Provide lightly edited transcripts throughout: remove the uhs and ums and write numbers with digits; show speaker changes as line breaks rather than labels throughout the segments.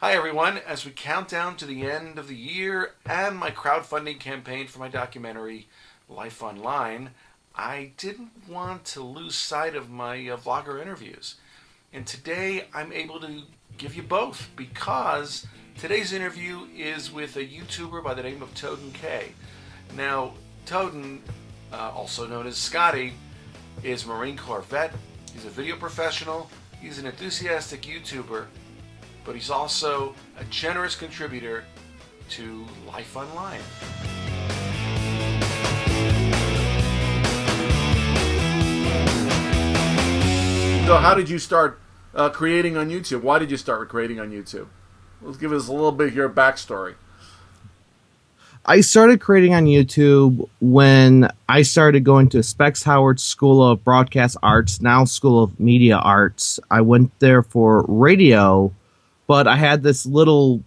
Hi everyone, as we count down to the end of the year and my crowdfunding campaign for my documentary Life Online, I didn't want to lose sight of my vlogger interviews. And today I'm able to give you both because today's interview is with a YouTuber by the name of ToadenK. Now, Toaden, also known as Scotty, is a Marine Corps vet. He's a video professional. He's an enthusiastic YouTuber, but he's also a generous contributor to Life Online. So how did you start creating on YouTube? Why did you start creating on YouTube? Let's give us a little bit of your backstory.
I started creating on YouTube when I started going to Specs Howard School of Broadcast Arts, now School of Media Arts. I went there for radio, but I had this little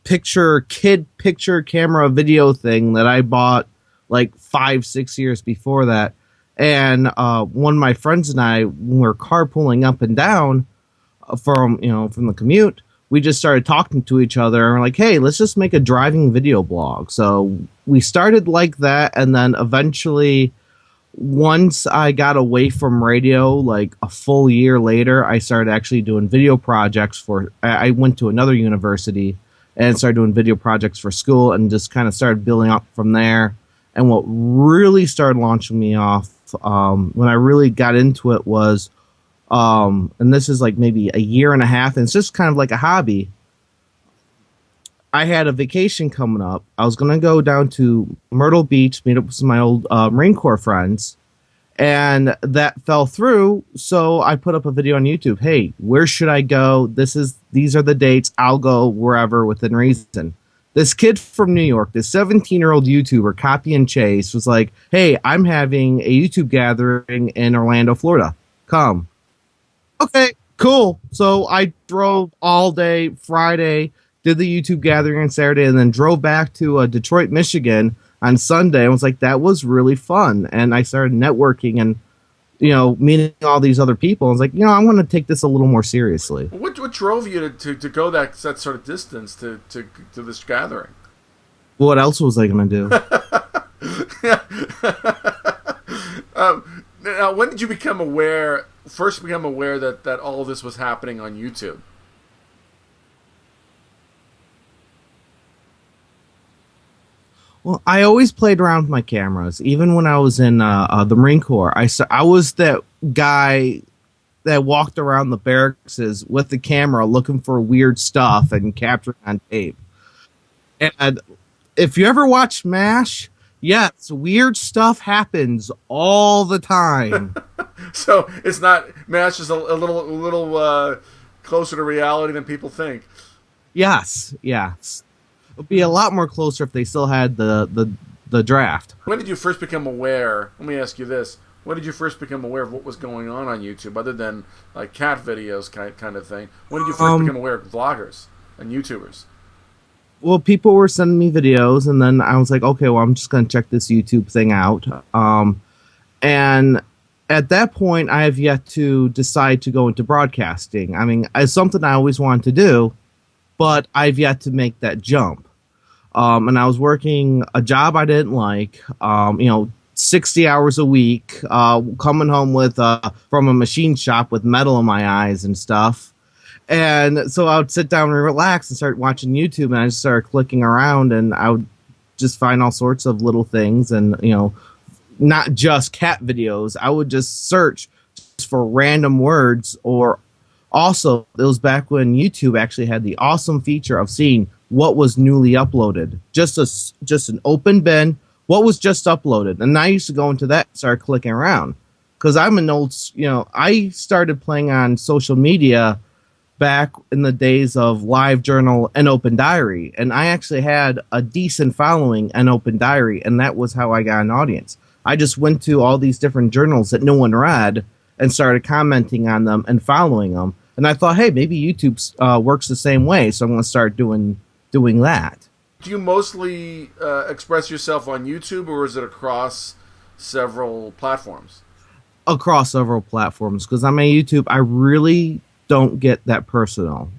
kid picture camera video thing that I bought like 5-6 years before that. And one of my friends and I, when we were carpooling up and down from the commute, we just started talking to each other and we're like, hey, let's just make a driving video blog. So we started like that, and then eventually, once I got away from radio, like a full year later, I started actually doing video projects I went to another university and started doing video projects for school and just kind of started building up from there. And what really started launching me off when I really got into it was, and this is like maybe a year and a half, and it's just kind of like a hobby. I had a vacation coming up. I was going to go down to Myrtle Beach, meet up with some of my old Marine Corps friends, and that fell through. So I put up a video on YouTube. Hey, where should I go? These are the dates. I'll go wherever within reason. This kid from New York, this 17-year-old YouTuber, Copy and Chase, was like, hey, I'm having a YouTube gathering in Orlando, Florida. Come. Okay, cool. So I drove all day Friday, did the YouTube gathering on Saturday, and then drove back to Detroit, Michigan on Sunday. I was like, that was really fun. And I started networking and, meeting all these other people. I was like, I'm going to take this a little more seriously.
What drove you to go that sort of distance to this gathering?
What else was I going to
do? Now, when did you first become aware that all of this was happening on YouTube?
Well, I always played around with my cameras. Even when I was in the Marine Corps, I was that guy that walked around the barracks with the camera looking for weird stuff and capturing on tape. And if you ever watch MASH, yes, weird stuff happens all the time.
So it's not MASH is a little closer to reality than people think.
Yes. It would be a lot more closer if they still had the draft.
When did you first become aware? Let me ask you this: when did you first become aware of what was going on YouTube, other than like cat videos kind of thing? When did you first become aware of vloggers and YouTubers?
Well, people were sending me videos, and then I was like, okay, well, I'm just going to check this YouTube thing out. And at that point, I have yet to decide to go into broadcasting. I mean, it's something I always wanted to do, but I've yet to make that jump. And I was working a job I didn't like, 60 hours a week, coming home from a machine shop with metal in my eyes and stuff. And so I would sit down and relax and start watching YouTube, and I just started clicking around, and I would just find all sorts of little things, and, not just cat videos. I would just search for random words, or also, it was back when YouTube actually had the awesome feature of seeing what was newly uploaded. Just an open bin, what was just uploaded. And I used to go into that and start clicking around. Because I'm an old, I started playing on social media back in the days of LiveJournal and Open Diary. And I actually had a decent following on Open Diary, and that was how I got an audience. I just went to all these different journals that no one read and started commenting on them and following them. And I thought, hey, maybe YouTube works the same way, so I'm going to start doing that.
Do you mostly express yourself on YouTube, or is it across several platforms?
Across several platforms, because on my YouTube, I really don't get that personal.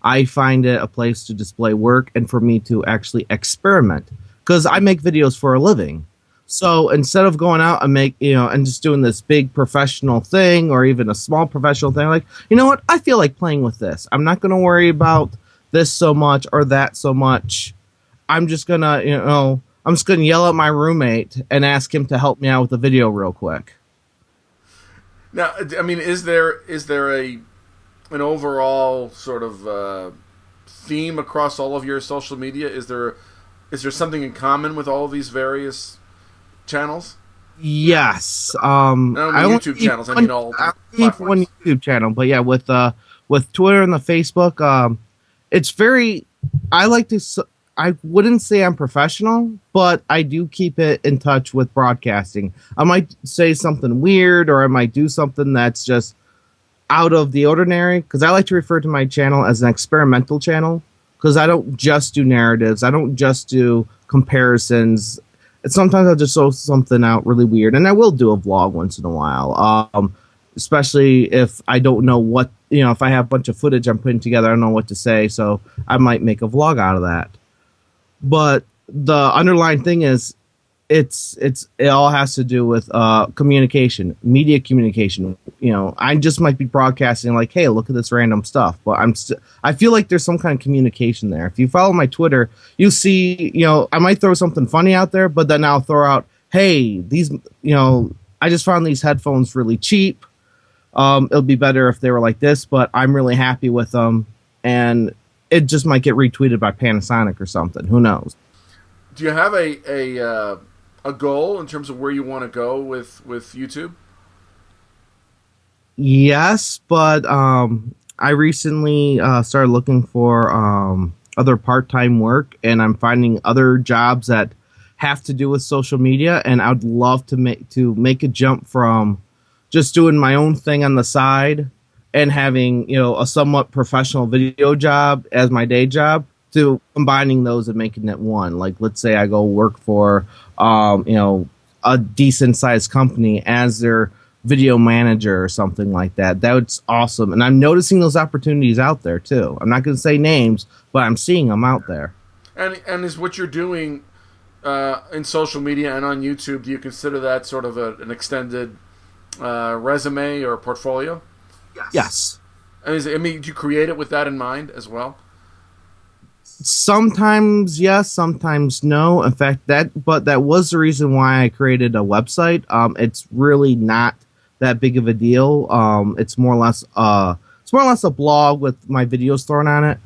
I find it a place to display work and for me to actually experiment because I make videos for a living. So instead of going out and and just doing this big professional thing or even a small professional thing, like, you know what? I feel like playing with this. I'm not going to worry about this so much or that so much. I'm just going to, I'm just going to yell at my roommate and ask him to help me out with the video real quick.
Now, I mean, is there an overall sort of theme across all of your social media? Is there something in common with all of these various channels?
Yes.
I don't
I
mean
only
YouTube
keep
channels. I
one,
mean all
I only keep one
platforms.
YouTube channel, but yeah, with Twitter and the Facebook, it's very. I like to. I wouldn't say I'm professional, but I do keep it in touch with broadcasting. I might say something weird, or I might do something that's just out of the ordinary. Because I like to refer to my channel as an experimental channel. Because I don't just do narratives. I don't just do comparisons. Sometimes I'll just throw something out really weird, and I will do a vlog once in a while. Especially if I don't know what, if I have a bunch of footage I'm putting together, I don't know what to say, so I might make a vlog out of that. But the underlying thing is, it all has to do with communication, media communication. I just might be broadcasting like, hey, look at this random stuff, but I feel like there's some kind of communication there. If you follow my Twitter, you see, I might throw something funny out there, but then I'll throw out, hey, these, I just found these headphones really cheap. It'll be better if they were like this, but I'm really happy with them, and it just might get retweeted by Panasonic or something. Who knows?
Do you have a goal in terms of where you want to go with YouTube?
Yes, but I recently started looking for other part-time work, and I'm finding other jobs that have to do with social media. And I'd love to make a jump from just doing my own thing on the side and having a somewhat professional video job as my day job to combining those and making it one. Like, let's say I go work for a decent sized company as their video manager or something like that. That's awesome. And I'm noticing those opportunities out there too. I'm not going to say names, but I'm seeing them out there.
And is what you're doing in social media and on YouTube, do you consider that sort of an extended resume or portfolio?
Yes.
And do you create it with that in mind as well?
Sometimes yes, sometimes no. In fact, that was the reason why I created a website. It's really not that big of a deal. It's more or less a blog with my videos thrown on it.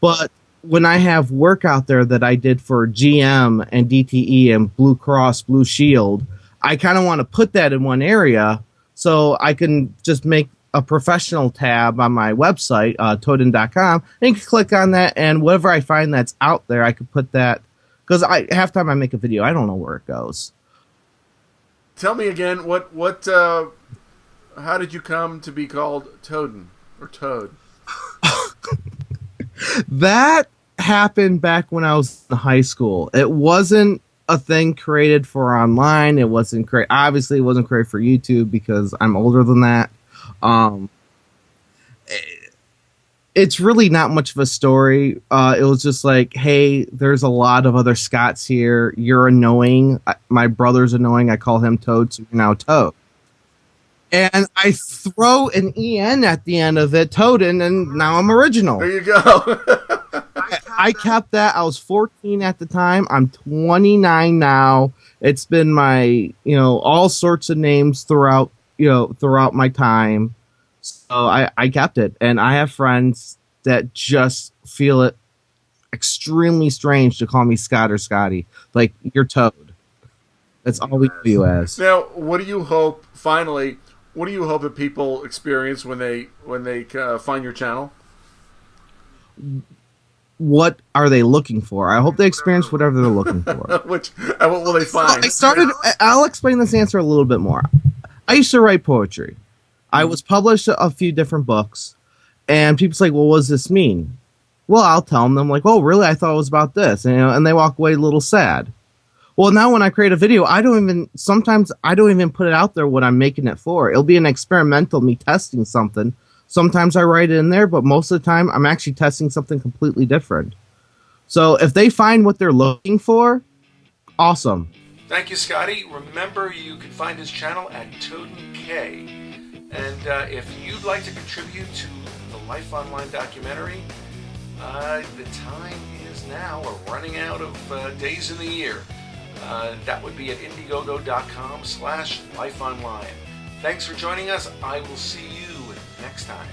But when I have work out there that I did for GM and DTE and Blue Cross Blue Shield, I kind of want to put that in one area so I can just make a professional tab on my website, ToadenK.com, and you can click on that, and whatever I find that's out there, I could put that, because half time I make a video, I don't know where it goes.
Tell me again, how did you come to be called Toaden or Toad?
That happened back when I was in high school. It wasn't a thing created for online. It wasn't obviously it wasn't created for YouTube because I'm older than that. It's really not much of a story. It was just like, hey, there's a lot of other Scots here. You're annoying. My brother's annoying. I call him Toad, so you're now Toad. And I throw an EN at the end of it, Toaden, and now I'm original.
There you go.
I kept that. I was 14 at the time. I'm 29 now. It's been my, all sorts of names throughout my time. So I kept it. And I have friends that just feel it extremely strange to call me Scott or Scotty. Like, you're Toad. That's all we know you as.
Now, what do you hope that people experience when they find your channel?
What are they looking for? I hope they experience whatever they're looking for.
What will they find?
I'll explain this answer a little bit more. I used to write poetry. I was published a few different books, and people's like, well, what does this mean? Well, I'll tell them, like, oh, really? I thought it was about this. And they walk away a little sad. Well, now when I create a video, sometimes I don't even put it out there what I'm making it for. It'll be an experimental, me testing something. Sometimes I write it in there, but most of the time I'm actually testing something completely different. So if they find what they're looking for, awesome.
Thank you, Scotty. Remember, you can find his channel at ToadenK. And if you'd like to contribute to the Life Online documentary, the time is now. We're running out of days in the year. That would be at indiegogo.com/lifeonline. Thanks for joining us. I will see you next time.